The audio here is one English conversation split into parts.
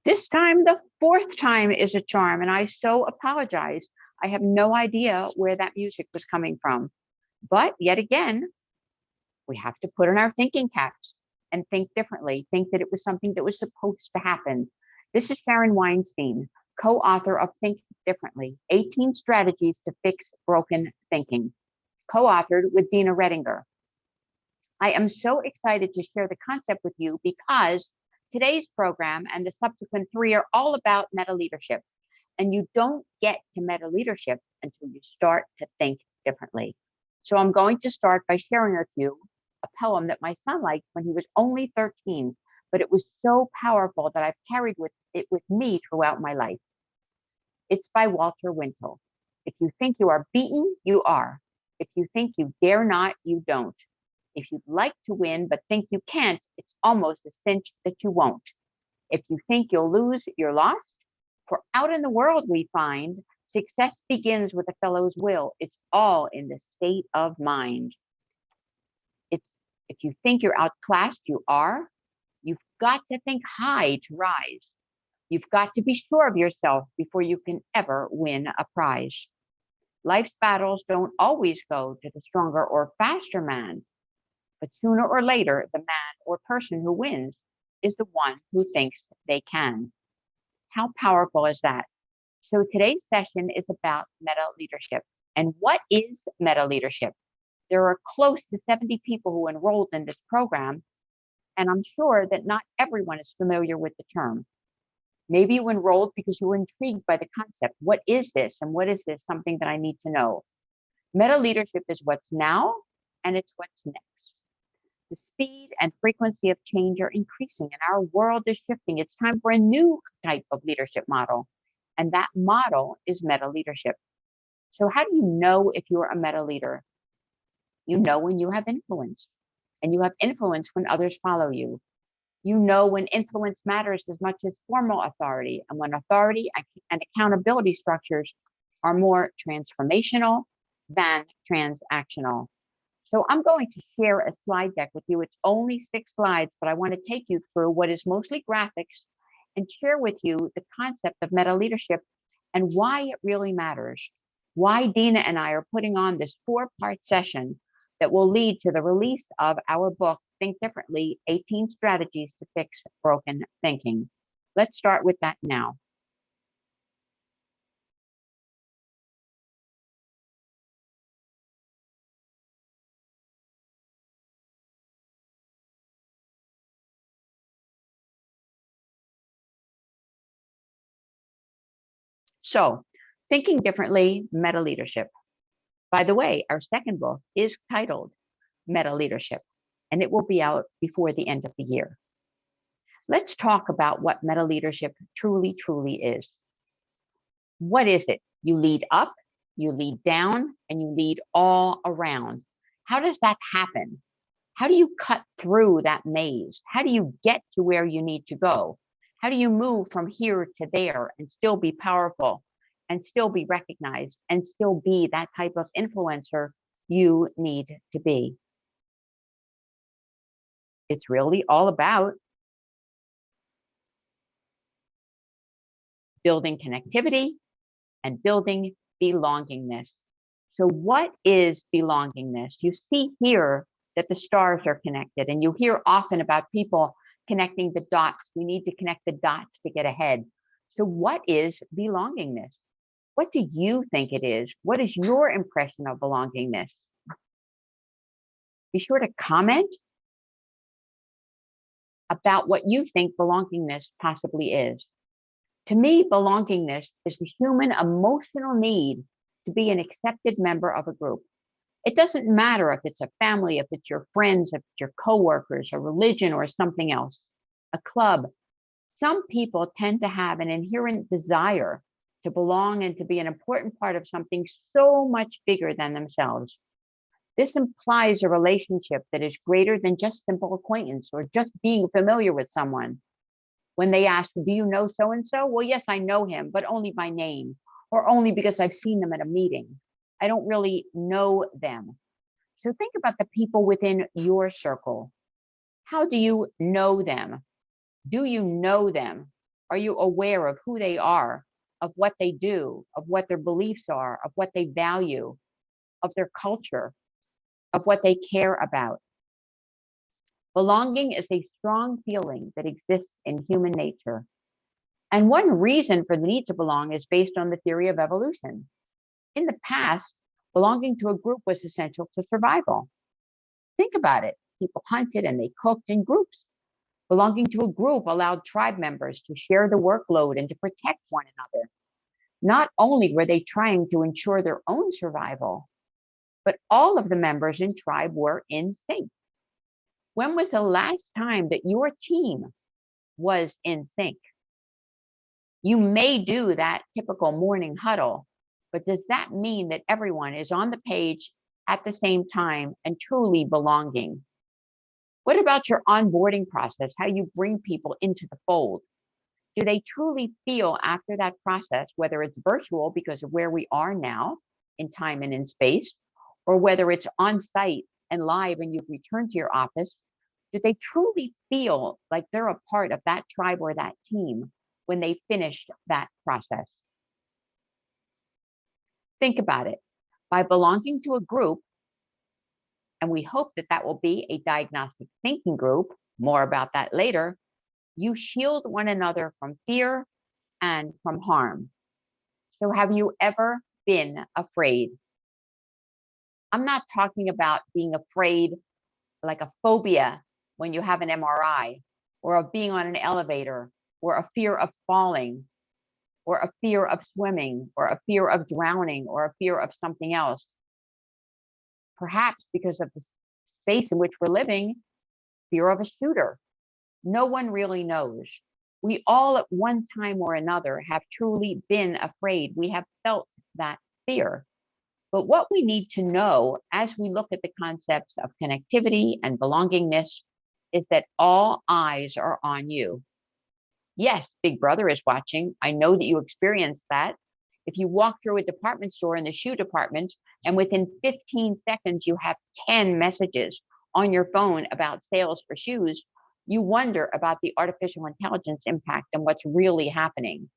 This time, the fourth time is a charm, and I so apologize. I have no idea where that music was coming from. But yet again, we have to put on our thinking caps and think differently, think that it was something that was supposed to happen. This is Sharon Weinstein, co author of Think Differently 18 Strategies to Fix Broken Thinking, co authored with Dina Redinger. I am so excited to share the concept with you because today's program and the subsequent three are all about meta leadership. And you don't get to meta leadership until you start to think differently. So I'm going to start by sharing with you a poem that my son liked when he was only 13, but it was so powerful that I've carried it with me throughout my life. It's by Walter Wintle. If you think you are beaten, you are. If you think you dare not, you don't. If you'd like to win but think you can't, it's almost a cinch that you won't. If you think you'll lose, you're lost. For out in the world we find success begins with a fellow's will. It's all in the state of mind. If you think you're outclassed, you are. You've got to think high to rise. You've got to be sure of yourself before you can ever win a prize. Life's battles don't always go to the stronger or faster man, but sooner or later, the man or person who wins is the one who thinks they can. How powerful is that? So today's session is about meta leadership. And what is meta leadership? There are close to 70 people who enrolled in this program, and I'm sure that not everyone is familiar with the term. Maybe you enrolled because you were intrigued by the concept. What is this? And what is this? Something that I need to know. Meta leadership is what's now, and it's what's next. The speed and frequency of change are increasing and our world is shifting. It's time for a new type of leadership model. And that model is meta leadership. So how do you know if you're a meta leader? You know when you have influence, and you have influence when others follow you. You know when influence matters as much as formal authority, and when authority and accountability structures are more transformational than transactional. So I'm going to share a slide deck with you. It's only 6 slides, but I want to take you through what is mostly graphics and share with you the concept of meta leadership and why it really matters. Why Dina and I are putting on this 4-part session that will lead to the release of our book, Think Differently, 18 Strategies to Fix Broken Thinking. Let's start with that now. So, Thinking Differently, Meta Leadership. By the way, our second book is titled Meta Leadership, and it will be out before the end of the year. Let's talk about what meta leadership truly is. What is it? You lead up, you lead down, and you lead all around. How does that happen? How do you cut through that maze? How do you get to where you need to go? How do you move from here to there and still be powerful and still be recognized and still be that type of influencer you need to be? It's really all about building connectivity and building belongingness. So what is belongingness? You see here that the stars are connected, and you hear often about people connecting the dots. We need to connect the dots to get ahead. So what is belongingness? What do you think it is? What is your impression of belongingness? Be sure to comment about what you think belongingness possibly is. To me, belongingness is the human emotional need to be an accepted member of a group. It doesn't matter if it's a family, if it's your friends, if it's your coworkers, a religion, or something else, a club. Some people tend to have an inherent desire to belong and to be an important part of something so much bigger than themselves. This implies a relationship that is greater than just simple acquaintance or just being familiar with someone. When they ask, do you know so-and-so? Well, yes, I know him, but only by name or only because I've seen them at a meeting. I don't really know them. So think about the people within your circle. How do you know them? Do you know them? Are you aware of who they are, of what they do, of what their beliefs are, of what they value, of their culture, of what they care about? Belonging is a strong feeling that exists in human nature. And one reason for the need to belong is based on the theory of evolution. In the past, belonging to a group was essential to survival. Think about it. People hunted and they cooked in groups. Belonging to a group allowed tribe members to share the workload and to protect one another. Not only were they trying to ensure their own survival, but all of the members in tribe were in sync. When was the last time that your team was in sync? You may do that typical morning huddle, but does that mean that everyone is on the page at the same time and truly belonging? What about your onboarding process, how you bring people into the fold? Do they truly feel after that process, whether it's virtual because of where we are now in time and in space, or whether it's on site and live and you've returned to your office, do they truly feel like they're a part of that tribe or that team when they finished that process? Think about it. By belonging to a group, and we hope that that will be a diagnostic thinking group, more about that later, you shield one another from fear and from harm. So have you ever been afraid? I'm not talking about being afraid like a phobia when you have an MRI, or of being on an elevator, or a fear of falling, or a fear of swimming, or a fear of drowning, or a fear of something else. Perhaps because of the space in which we're living, fear of a shooter. No one really knows. We all, at one time or another, have truly been afraid. We have felt that fear. But what we need to know as we look at the concepts of connectivity and belongingness is that all eyes are on you. Yes, Big Brother is watching. I know that you experienced that. If you walk through a department store in the shoe department and within 15 seconds you have 10 messages on your phone about sales for shoes, you wonder about the artificial intelligence impact and what's really happening.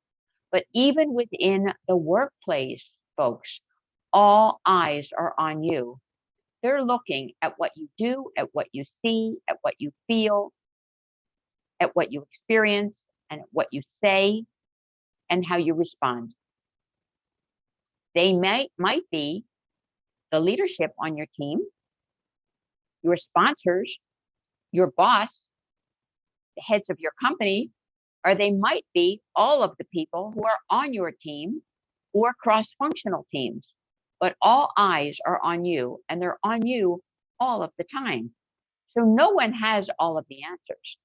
But even within the workplace, folks, all eyes are on you. They're looking at what you do, at what you see, at what you feel, at what you experience, and at what you say, and how you respond. They might be the leadership on your team, your sponsors, your boss, the heads of your company, or they might be all of the people who are on your team or cross-functional teams. But all eyes are on you, and they're on you all of the time. So no one has all of the answers.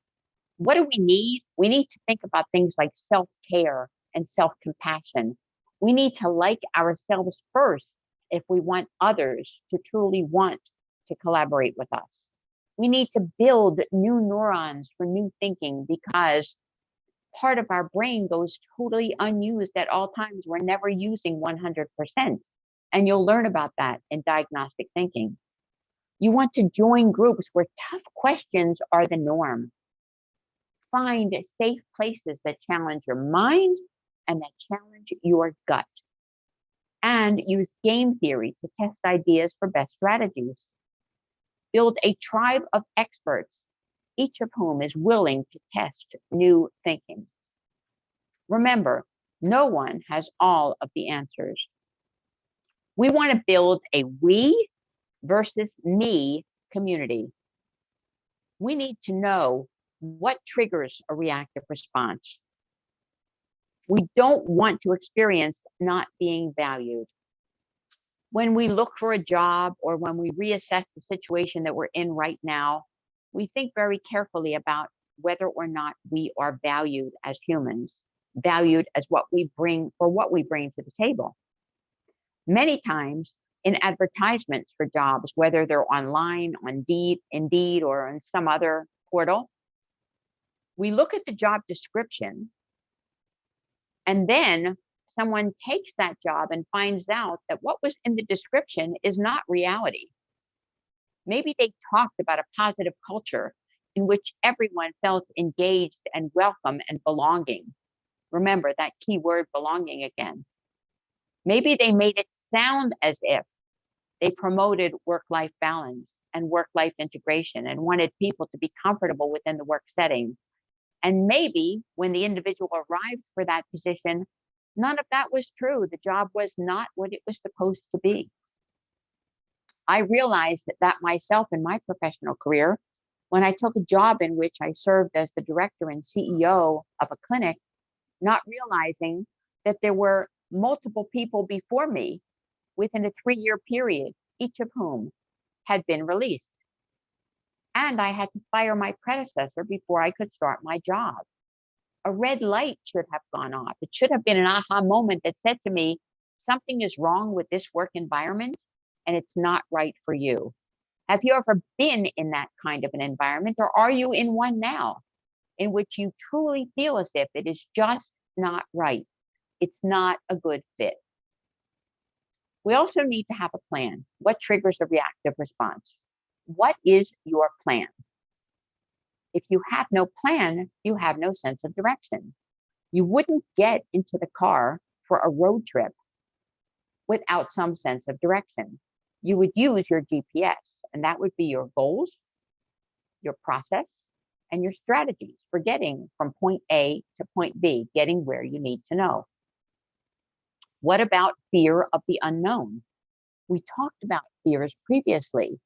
What do we need? We need to think about things like self-care and self-compassion. We need to like ourselves first if we want others to truly want to collaborate with us. We need to build new neurons for new thinking because part of our brain goes totally unused at all times. We're never using 100%. And you'll learn about that in diagnostic thinking. You want to join groups where tough questions are the norm. Find safe places that challenge your mind and that challenge your gut. And use game theory to test ideas for best strategies. Build a tribe of experts, each of whom is willing to test new thinking. Remember, no one has all of the answers. We want to build a we versus me community. We need to know what triggers a reactive response. We don't want to experience not being valued. When we look for a job or when we reassess the situation that we're in right now, we think very carefully about whether or not we are valued as humans, valued as what we bring to the table. Many times in advertisements for jobs, whether they're online, on Indeed, or on some other portal, we look at the job description and then someone takes that job and finds out that what was in the description is not reality. Maybe they talked about a positive culture in which everyone felt engaged and welcome and belonging. Remember that key word, belonging, again. Maybe they made it sound as if they promoted work-life balance and work-life integration and wanted people to be comfortable within the work setting. And maybe when the individual arrived for that position, none of that was true. The job was not what it was supposed to be. I realized that myself in my professional career when I took a job in which I served as the director and CEO of a clinic, not realizing that there were multiple people before me within a 3-year period, each of whom had been released. And I had to fire my predecessor before I could start my job. A red light should have gone off. It should have been an aha moment that said to me, something is wrong with this work environment and it's not right for you. Have you ever been in that kind of an environment, or are you in one now in which you truly feel as if it is just not right? It's not a good fit. We also need to have a plan. What triggers a reactive response? What is your plan? If you have no plan, you have no sense of direction. You wouldn't get into the car for a road trip without some sense of direction. You would use your GPS, and that would be your goals, your process, and your strategies for getting from point A to point B, getting where you need to know. What about fear of the unknown? We talked about fears previously,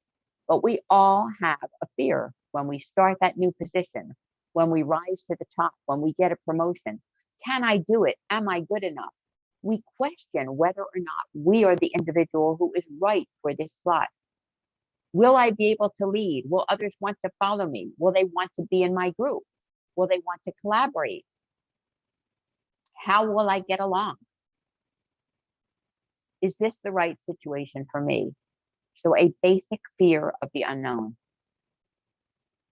but we all have a fear when we start that new position, when we rise to the top, when we get a promotion. Can I do it? Am I good enough? We question whether or not we are the individual who is right for this slot. Will I be able to lead? Will others want to follow me? Will they want to be in my group? Will they want to collaborate? How will I get along? Is this the right situation for me? So a basic fear of the unknown.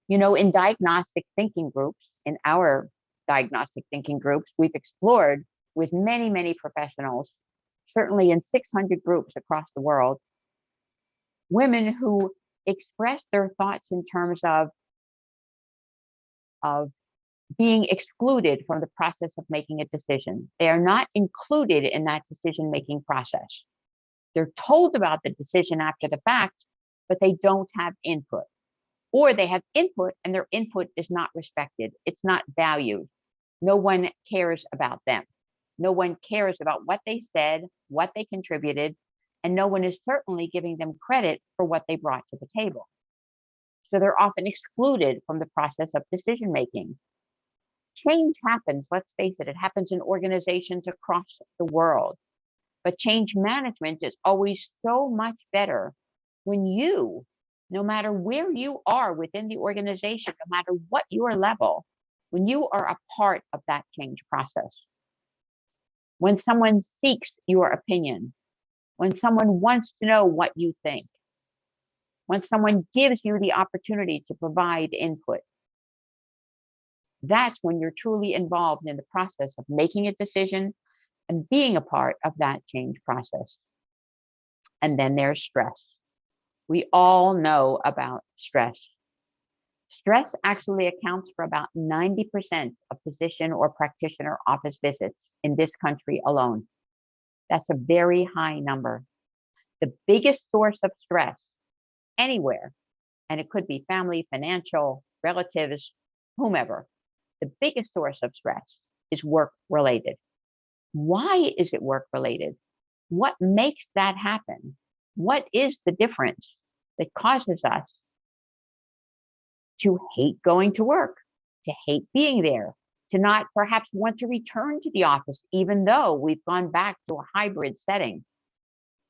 You know, in diagnostic thinking groups, in our diagnostic thinking groups, we've explored with many, many professionals, certainly in 600 groups across the world, women who express their thoughts in terms of being excluded from the process of making a decision. They are not included in that decision-making process. They're told about the decision after the fact, but they don't have input. Or they have input and their input is not respected. It's not valued. No one cares about them. No one cares about what they said, what they contributed, and no one is certainly giving them credit for what they brought to the table. So they're often excluded from the process of decision making. Change happens, let's face it, it happens in organizations across the world. But change management is always so much better when you, no matter where you are within the organization, no matter what your level, when you are a part of that change process. When someone seeks your opinion, when someone wants to know what you think, when someone gives you the opportunity to provide input, that's when you're truly involved in the process of making a decision and being a part of that change process. And then there's stress. We all know about stress. Stress actually accounts for about 90% of physician or practitioner office visits in this country alone. That's a very high number. The biggest source of stress anywhere, and it could be family, financial, relatives, whomever, the biggest source of stress is work-related. Why is it work-related? What makes that happen? What is the difference that causes us to hate going to work, to hate being there, to not perhaps want to return to the office, even though we've gone back to a hybrid setting?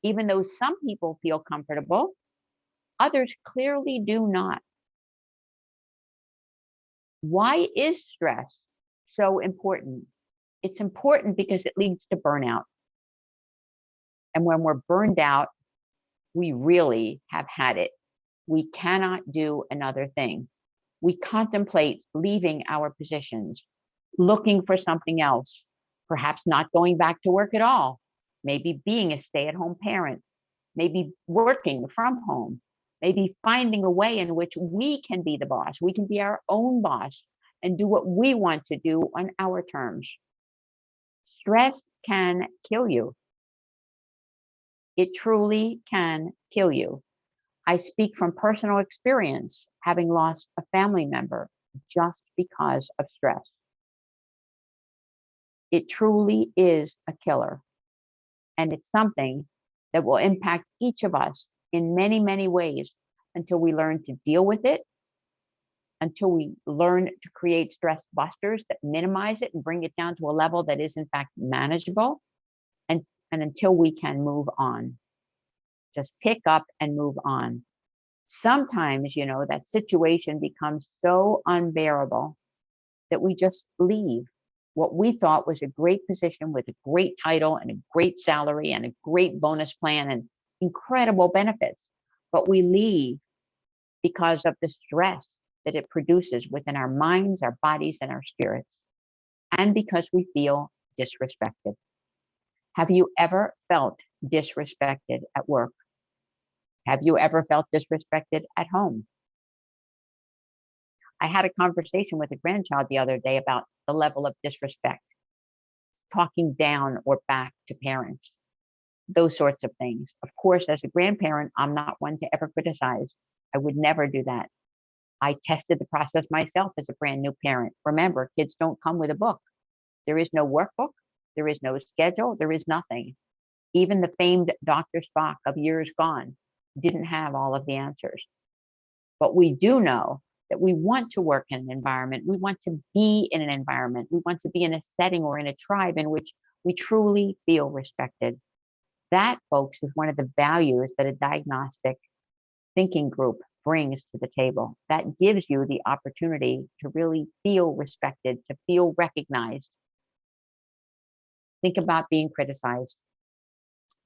Even though some people feel comfortable, others clearly do not. Why is stress so important? It's important because it leads to burnout. And when we're burned out, we really have had it. We cannot do another thing. We contemplate leaving our positions, looking for something else, perhaps not going back to work at all, maybe being a stay-at-home parent, maybe working from home, maybe finding a way in which we can be the boss. We can be our own boss and do what we want to do on our terms. Stress can kill you. It truly can kill you. I speak from personal experience, having lost a family member just because of stress. It truly is a killer, and it's something that will impact each of us in many, many ways until we learn to deal with it, until we learn to create stress busters that minimize it and bring it down to a level that is in fact manageable, and until we can move on. Just pick up and move on. Sometimes, that situation becomes so unbearable that we just leave what we thought was a great position with a great title and a great salary and a great bonus plan and incredible benefits. But we leave because of the stress that it produces within our minds, our bodies, and our spirits, and because we feel disrespected. Have you ever felt disrespected at work? Have you ever felt disrespected at home? I had a conversation with a grandchild the other day about the level of disrespect, talking down or back to parents, those sorts of things. Of course, as a grandparent, I'm not one to ever criticize. I would never do that. I tested the process myself as a brand new parent. Remember, kids don't come with a book. There is no workbook. There is no schedule. There is nothing. Even the famed Dr. Spock of years gone didn't have all of the answers. But we do know that we want to work in an environment. We want to be in an environment. We want to be in a setting or in a tribe in which we truly feel respected. That, folks, is one of the values that a diagnostic thinking group brings to the table. That gives you the opportunity to really feel respected, to feel recognized. Think about being criticized.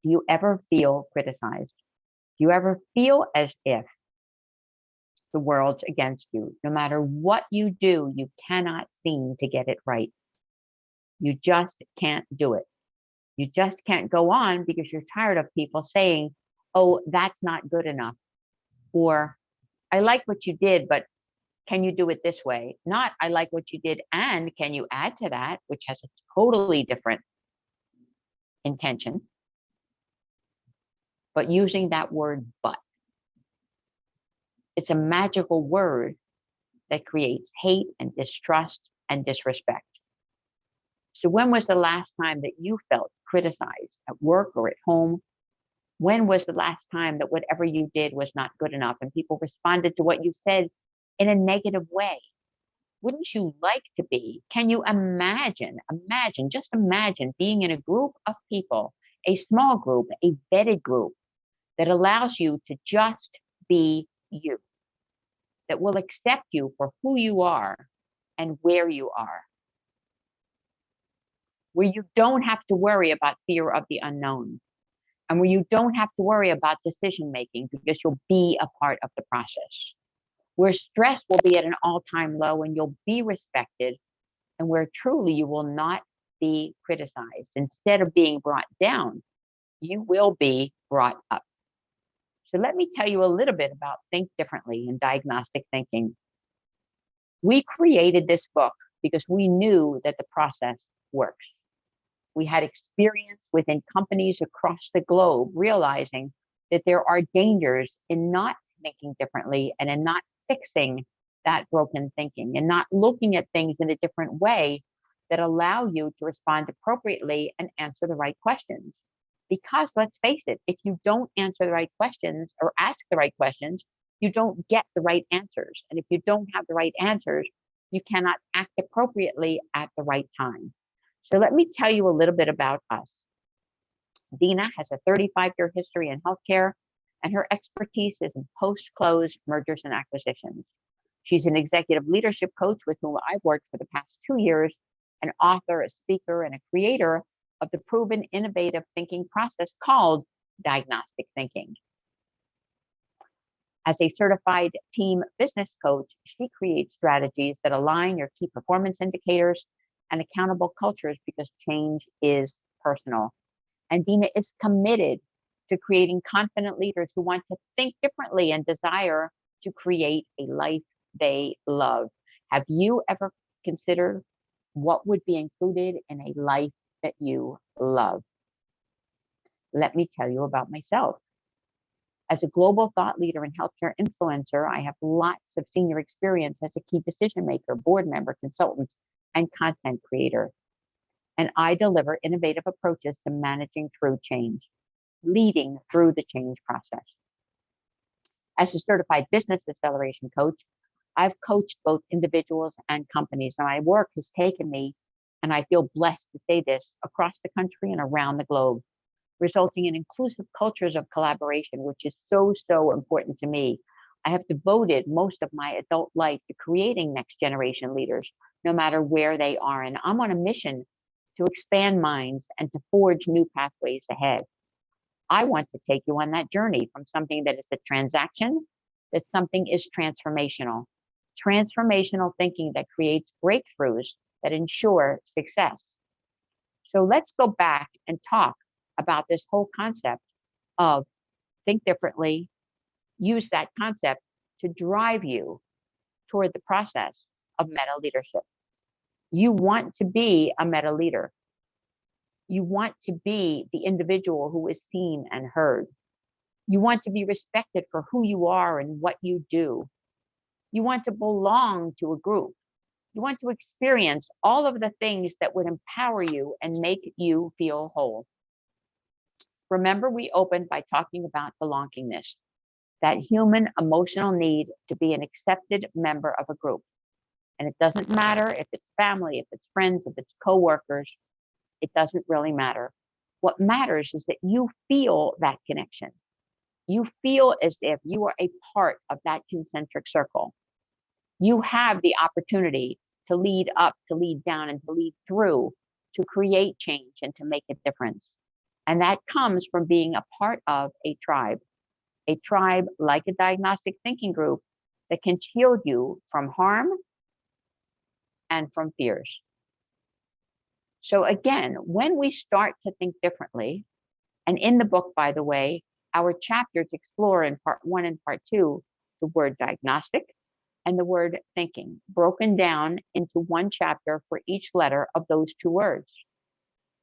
Do you ever feel criticized? Do you ever feel as if the world's against you? No matter what you do, you cannot seem to get it right. You just can't do it. You just can't go on because you're tired of people saying, oh, that's not good enough. Or, I like what you did, but can you do it this way? Not, I like what you did, and can you add to that, which has a totally different intention. But using that word, but. It's a magical word that creates hate and distrust and disrespect. So when was the last time that you felt criticized at work or at home? When was the last time that whatever you did was not good enough and people responded to what you said in a negative way? Wouldn't you like to be? Can you imagine, just imagine being in a group of people, a small group, a vetted group that allows you to just be you, that will accept you for who you are and where you are, where you don't have to worry about fear of the unknown, and where you don't have to worry about decision making because you'll be a part of the process, where stress will be at an all-time low and you'll be respected, and where truly you will not be criticized. Instead of being brought down, you will be brought up. So let me tell you a little bit about Think Differently in Diagnostic Thinking. We created this book because we knew that the process works. We had experience within companies across the globe realizing that there are dangers in not thinking differently and in not fixing that broken thinking and not looking at things in a different way that allow you to respond appropriately and answer the right questions. Because let's face it, if you don't answer the right questions or ask the right questions, you don't get the right answers. And if you don't have the right answers, you cannot act appropriately at the right time. So let me tell you a little bit about us. Dina has a 35-year history in healthcare, and her expertise is in post-close mergers and acquisitions. She's an executive leadership coach with whom I've worked for the past 2 years, an author, a speaker, and a creator of the proven innovative thinking process called diagnostic thinking. As a certified team business coach, she creates strategies that align your key performance indicators and accountable cultures because change is personal. And Dina is committed to creating confident leaders who want to think differently and desire to create a life they love. Have you ever considered what would be included in a life that you love. Let me tell you about myself. As a global thought leader and healthcare influencer, I have lots of senior experience as a key decision maker, board member, consultant, and content creator. And I deliver innovative approaches to managing through change, leading through the change process. As a certified business acceleration coach, I've coached both individuals and companies. And my work has taken me, and I feel blessed to say this, across the country and around the globe, resulting in inclusive cultures of collaboration, which is so, so important to me. I have devoted most of my adult life to creating next generation leaders, no matter where they are. And I'm on a mission to expand minds and to forge new pathways ahead. I want to take you on that journey from something that is a transaction, that something is transformational. Transformational thinking that creates breakthroughs that ensure success. So let's go back and talk about this whole concept of think differently, use that concept to drive you toward the process of meta leadership. You want to be a meta leader. You want to be the individual who is seen and heard. You want to be respected for who you are and what you do. You want to belong to a group. You want to experience all of the things that would empower you and make you feel whole. Remember, we opened by talking about belongingness, that human emotional need to be an accepted member of a group. And it doesn't matter if it's family, if it's friends, if it's coworkers, it doesn't really matter. What matters is that you feel that connection. You feel as if you are a part of that concentric circle. You have the opportunity to lead up, to lead down, and to lead through, to create change and to make a difference. And that comes from being a part of a tribe like a diagnostic thinking group that can shield you from harm and from fears. So again, when we start to think differently, and in the book, by the way, our chapters explore in part 1 and part 2, the word diagnostic and the word thinking, broken down into one chapter for each letter of those 2 words.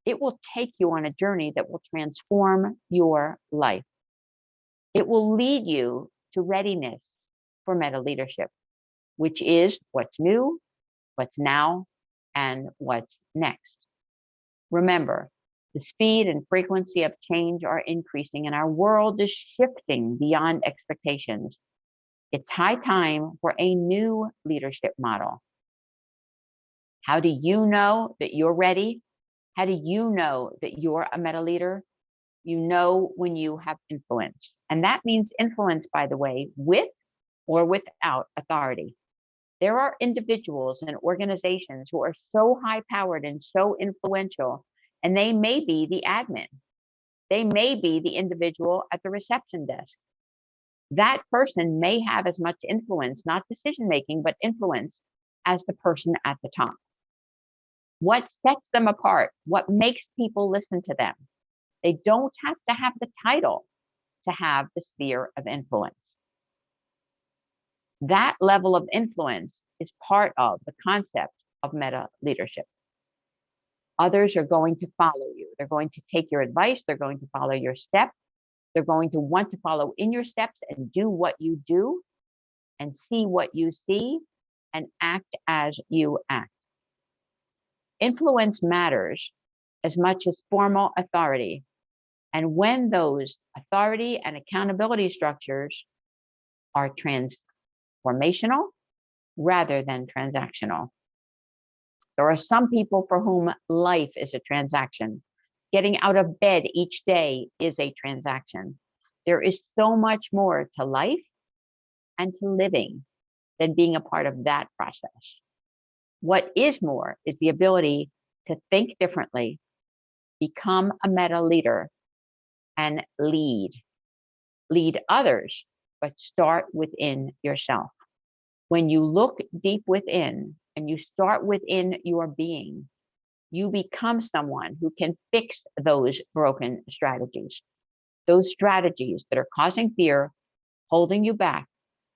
It will take you on a journey that will transform your life. It will lead you to readiness for meta leadership, which is what's new, what's now, and what's next. Remember, the speed and frequency of change are increasing and our world is shifting beyond expectations. It's high time for a new leadership model. How do you know that you're ready? How do you know that you're a meta leader? You know when you have influence. And that means influence, by the way, with or without authority. There are individuals and organizations who are so high-powered and so influential, and they may be the admin. They may be the individual at the reception desk. That person may have as much influence, not decision-making, but influence as the person at the top. What sets them apart? What makes people listen to them? They don't have to have the title to have the sphere of influence. That level of influence is part of the concept of meta leadership. Others are going to follow you. They're going to take your advice. They're going to follow your steps. They're going to want to follow in your steps and do what you do and see what you see and act as you act. Influence matters as much as formal authority. And when those authority and accountability structures are transformational rather than transactional. There are some people for whom life is a transaction. Getting out of bed each day is a transaction. There is so much more to life and to living than being a part of that process. What is more is the ability to think differently, become a meta leader, and lead. Lead others, but start within yourself. When you look deep within and you start within your being, you become someone who can fix those broken strategies. Those strategies that are causing fear, holding you back,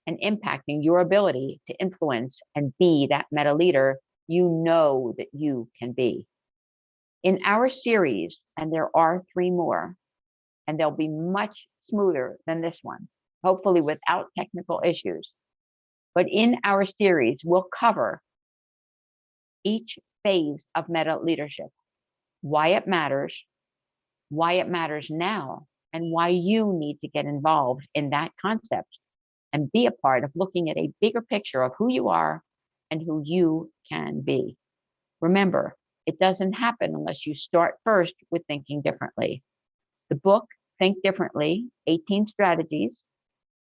and impacting your ability to influence and be that meta leader you know that you can be. In our series, and there are 3 more, and they'll be much smoother than this one, hopefully without technical issues. But in our series, we'll cover each phase of meta leadership, why it matters now, and why you need to get involved in that concept and be a part of looking at a bigger picture of who you are and who you can be. Remember, it doesn't happen unless you start first with thinking differently. The book, Think Differently, 18 Strategies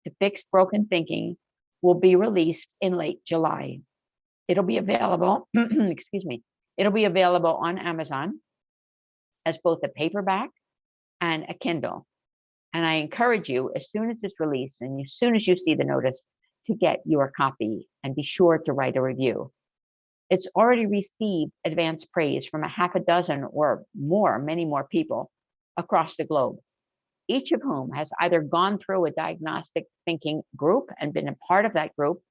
to Fix Broken Thinking, will be released in late July. It'll be available, excuse me, it'll be available on Amazon as both a paperback and a Kindle. And I encourage you, as soon as it's released and as soon as you see the notice, to get your copy and be sure to write a review. It's already received advanced praise from a half a dozen or more, many more people across the globe, each of whom has either gone through a diagnostic thinking group and been a part of that group,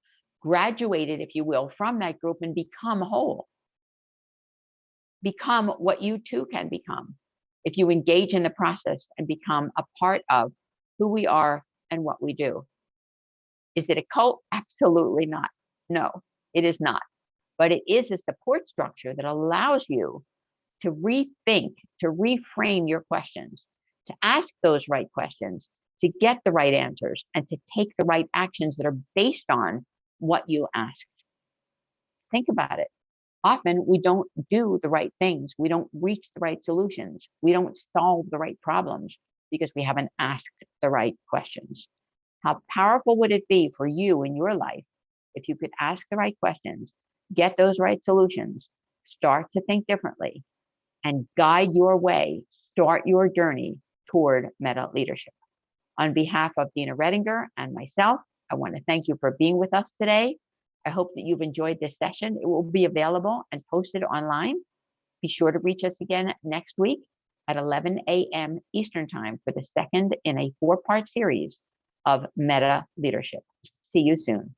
graduated, if you will, from that group and become whole. Become what you too can become if you engage in the process and become a part of who we are and what we do. Is it a cult? Absolutely not. No, it is not. But it is a support structure that allows you to rethink, to reframe your questions, to ask those right questions, to get the right answers, and to take the right actions that are based on what you asked. Think about it. Often we don't do the right things. We don't reach the right solutions. We don't solve the right problems because we haven't asked the right questions. How powerful would it be for you in your life if you could ask the right questions, get those right solutions, start to think differently, and guide your way, start your journey toward meta leadership? On behalf of Dina Redinger and myself, I want to thank you for being with us today. I hope that you've enjoyed this session. It will be available and posted online. Be sure to reach us again next week at 11 a.m. Eastern Time for the second in a 4-part series of meta leadership. See you soon.